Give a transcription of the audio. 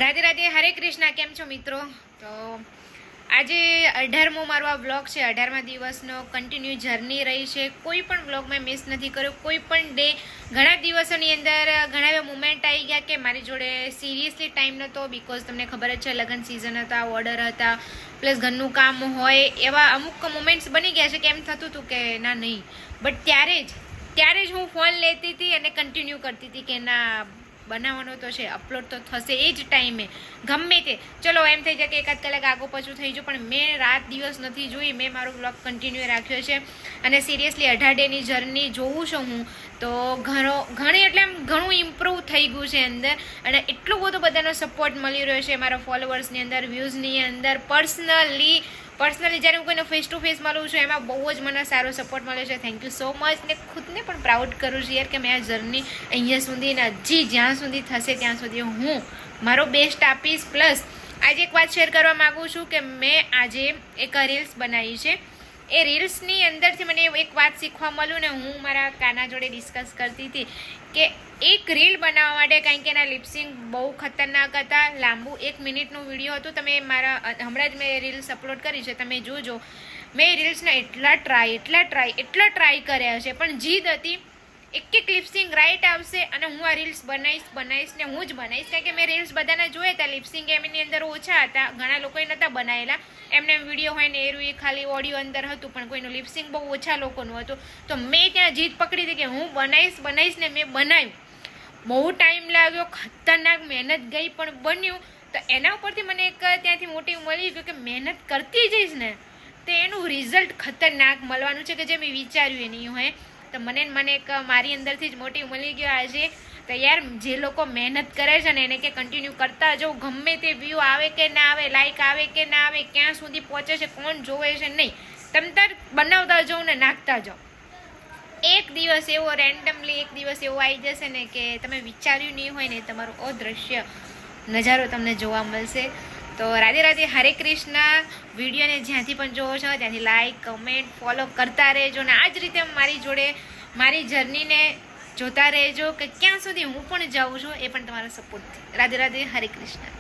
રાધે રાધે, હરે કૃષ્ણ. કેમ છો મિત્રો? તો આજે 18મો મારો આ વ્લોગ છે. 18મા દિવસનો કન્ટિન્યુ જર્ની રહી છે. કોઈ પણ વ્લોગ મેં મિસ નથી કર્યો, કોઈ પણ ડે. ઘણા દિવસોની અંદર ઘણા એવા મુમેન્ટ આવી ગયા કે મારી જોડે સિરિયસલી ટાઈમ નહોતો, બિકોઝ તમને ખબર જ છે લગ્ન સિઝન હતા, ઓર્ડર હતા, પ્લસ ઘરનું કામ હોય, એવા અમુક મુમેન્ટ્સ બની ગયા છે કે એમ થતું હતું કે ના નહીં. બટ ત્યારે જ હું ફોન લેતી હતી અને કન્ટિન્યુ કરતી હતી કે ના બનાવવાનો તો છે, અપલોડ તો થશે એ જ ટાઈમે, ગમે તે. ચલો એમ થઈ જાય કે એકાદ કલાક આગો પાછું થઈ જાય, પણ મેં રાત દિવસ નથી જોઈ, મેં મારો બ્લોગ કન્ટિન્યુ રાખ્યો છે. અને સિરિયસલી 18 ડેની જર્ની જોઉં છું હું તો ઘણી એટલે એમ ઘણું ઇમ્પ્રૂવ થઈ ગયું છે અંદર. અને એટલો બધો બધાનો સપોર્ટ મળી રહ્યો છે મારા ફોલોવર્સની અંદર, વ્યૂઝની અંદર. પર્સનલી જ્યારે હું કોઈને ફેસ ટુ ફેસ મળું છું એમાં બહુ જ મને સારો સપોર્ટ મળે છે. Thank you so much. ને ખુદને પણ પ્રાઉડ કરું છું યાર કે મેં આ જર્ની અહીંયા સુધી ને હજી જ્યાં સુધી થશે ત્યાં સુધી હું મારો બેસ્ટ આપીશ. પ્લસ આજે એક વાત શેર કરવા માગું છું કે મેં આજે એક રીલ્સ બનાવી છે. એ રીલ્સની અંદરથી મને એક વાત શીખવા મળ્યું ને હું મારા કાના જોડે ડિસ્કસ કરતી હતી કે એક રીલ બનાવવા માટે, કારણ કે એના લિપસિંગ બહુ ખતરનાક હતા, લાંબુ 1 મિનિટનું વિડીયો હતું. તમે મારા હમણાં જ મેં રીલ્સ અપલોડ કરી છે, તમે જોજો. મેં રીલ્સના એટલા ટ્રાય કર્યા છે, પણ જીદ હતી એક લિપસિંગ રાઈટ આવશે અને હું આ રીલ્સ બનાવીશ ને હું જ બનાવીશ. કારણ કે મેં રીલ્સ બધાના જોયા હતા, લિપસિંગ એમની અંદર ઓછા હતા, ઘણા લોકોએ નહોતા બનાવેલા. એમને વિડીયો હોય ને એ ખાલી ઓડિયો અંદર હતું, પણ કોઈનું લિપસિંગ બહુ ઓછા લોકોનું હતું. તો મેં ત્યાં જીદ પકડી હતી કે હું બનાવીશ ને મેં બનાવ્યું. બહુ ટાઈમ લાગ્યો, ખતરનાક મહેનત ગઈ, પણ બન્યું. તો એના ઉપરથી મને એક ત્યાંથી મોટિવ મળી ગયું કે મહેનત કરતી જઈશ ને તો એનું રિઝલ્ટ ખતરનાક મળવાનું છે કે જે મેં વિચાર્યું એ નહીં હોય. તો મને એક મારી અંદરથી જ મોટિવ મળી ગયો આજે. તો યાર જે લોકો મહેનત કરે છે ને એને કે કન્ટિન્યુ કરતા જાઓ, ગમે તે વ્યૂ આવે કે ના આવે, લાઇક આવે કે ના આવે, ક્યાં સુધી પહોંચે છે, કોણ જોવે છે, નહીં, તમ તાર બનાવતા જાઓ ને નાખતા જાઓ. એક દિવસ એવો રેન્ડમલી એક દિવસ એવો આવી જશે ને કે તમે વિચાર્યું નહીં હોય ને તમારું અદૃશ્ય નજારો તમને જોવા મળશે. તો રાધે રાધે, હરે કૃષ્ણ. વિડીયોને જ્યાંથી પણ જોવો છો ત્યાંથી લાઈક, કમેન્ટ, ફોલો કરતા રહેજો. ને આ જ રીતે મારી જોડે મારી જર્નીને જોતા રહેજો કે ક્યાં સુધી હું પણ જાઉં છું, એ પણ તમારો સપોર્ટ. રાધે રાધે, હરે કૃષ્ણ.